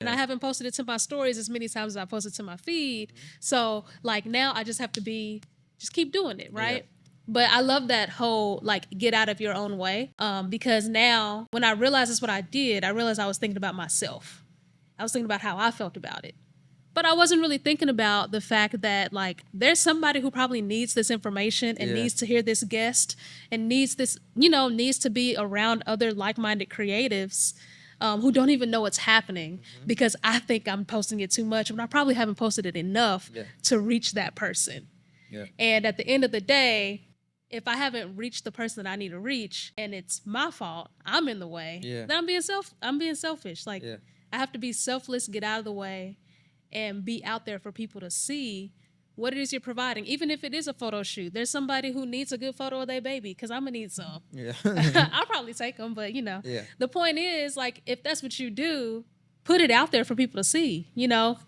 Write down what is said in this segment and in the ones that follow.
And I haven't posted it to my stories as many times as I posted to my feed. So like now I just have to just keep doing it, right? Yeah. But I love that whole like get out of your own way, because now when I realized that's what I did, I realized I was thinking about myself. I was thinking about how I felt about it. But I wasn't really thinking about the fact that like there's somebody who probably needs this information and needs to hear this guest and needs this, needs to be around other like-minded creatives who don't even know what's happening because I think I'm posting it too much, but I probably haven't posted it enough to reach that person. Yeah. And at the end of the day, if I haven't reached the person that I need to reach and it's my fault, I'm in the way, then I'm being selfish. Like I have to be selfless, get out of the way, and be out there for people to see what it is you're providing. Even if it is a photo shoot, there's somebody who needs a good photo of their baby because I'm going to need some. Yeah. I'll probably take them, but, the point is, like, if that's what you do, put it out there for people to see,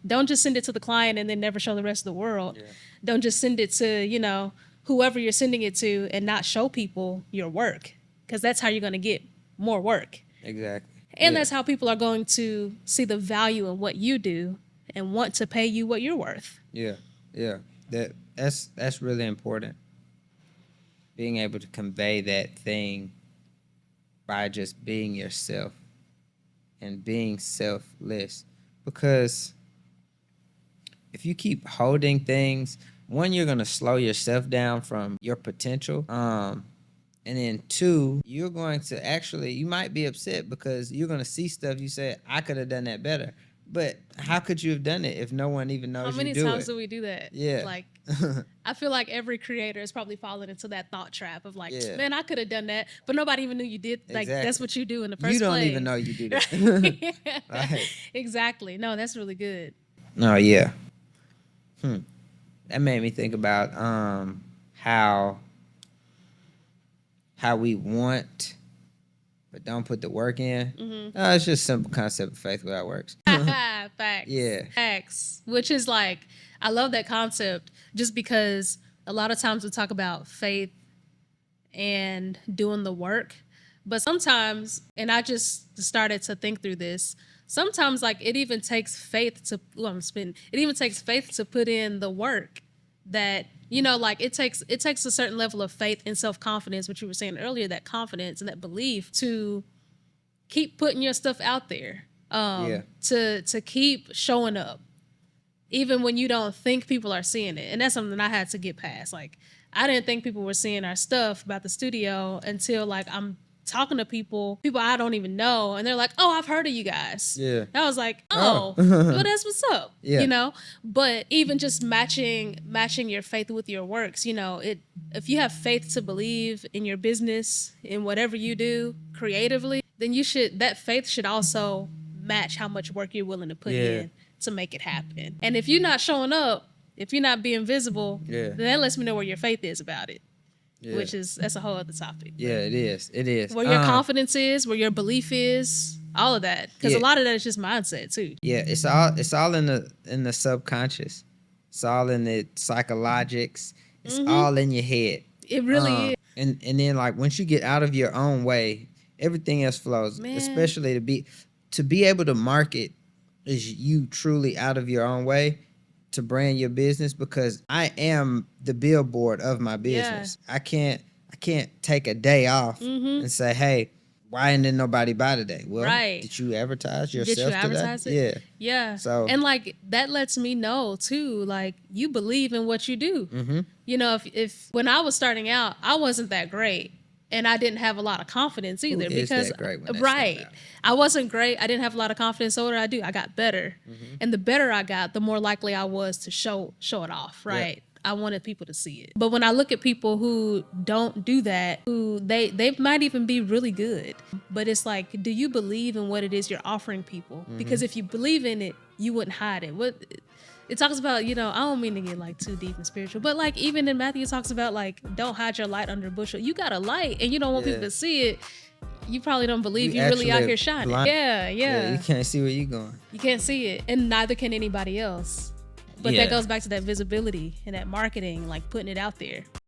Don't just send it to the client and then never show the rest of the world. Yeah. Don't just send it to, whoever you're sending it to and not show people your work because that's how you're going to get more work. Exactly. And that's how people are going to see the value in what you do and want to pay you what you're worth. Yeah, yeah. That's really important. Being able to convey that thing by just being yourself and being selfless. Because if you keep holding things, one, you're going to slow yourself down from your potential. And then two, you're going to you might be upset because you're going to see stuff you say, I could have done that better. But how could you have done it if no one even knows you do it? How many times do we do that? Yeah. Like, I feel like every creator is probably falling into that thought trap of like, man, I could have done that, but nobody even knew you did. Like, that's what you do in the first place. You don't even know you do that. Right. Exactly. No, that's really good. No, yeah. That made me think about how we want but don't put the work in. Mm-hmm. No, it's just a simple concept of faith without works. Facts. Yeah. Facts. Which is like, I love that concept just because a lot of times we talk about faith and doing the work. But sometimes, and I just started to think through this, sometimes like it even takes faith to, it even takes faith to put in the work that, like it takes a certain level of faith and self-confidence, which you were saying earlier, that confidence and that belief to keep putting your stuff out there, to keep showing up, even when you don't think people are seeing it. And that's something I had to get past. Like, I didn't think people were seeing our stuff about the studio until like I'm talking to people I don't even know, and they're like, oh, I've heard of you guys. Yeah. And I was like, oh. Well, that's what's up. Yeah. But even just matching your faith with your works, if you have faith to believe in your business, in whatever you do creatively, then that faith should also match how much work you're willing to put in to make it happen. And if you're not showing up, if you're not being visible, then that lets me know where your faith is about it. Yeah. That's a whole other topic. Yeah, it is. It is. Where your confidence is, where your belief is, all of that. Because a lot of that is just mindset too. Yeah, it's all in the subconscious. It's all in the psychologics. It's all in your head. It really is. And then like once you get out of your own way, everything else flows. Man. Especially to be able to market is you truly out of your own way. To brand your business, because I am the billboard of my business. Yeah. I can't take a day off and say, hey, why didn't nobody buy today? Well, did you advertise yourself today? Did you advertise it? Yeah. Yeah. So, and like that lets me know too, like you believe in what you do. Mm-hmm. If when I was starting out, I wasn't that great. And I didn't have a lot of confidence either. Because that great when I wasn't great. I didn't have a lot of confidence. So what did I do? I got better. Mm-hmm. And the better I got, the more likely I was to show it off, right? Yep. I wanted people to see it. But when I look at people who don't do that, who they might even be really good, but it's like, do you believe in what it is you're offering people? Mm-hmm. Because if you believe in it, you wouldn't hide it. It talks about, I don't mean to get like too deep and spiritual, but like even in Matthew, it talks about like, don't hide your light under a bushel. You got a light and you don't want people to see it. You probably don't believe you're really out here shining. Blind. Yeah. You can't see where you're going. You can't see it. And neither can anybody else. But that goes back to that visibility and that marketing, like putting it out there.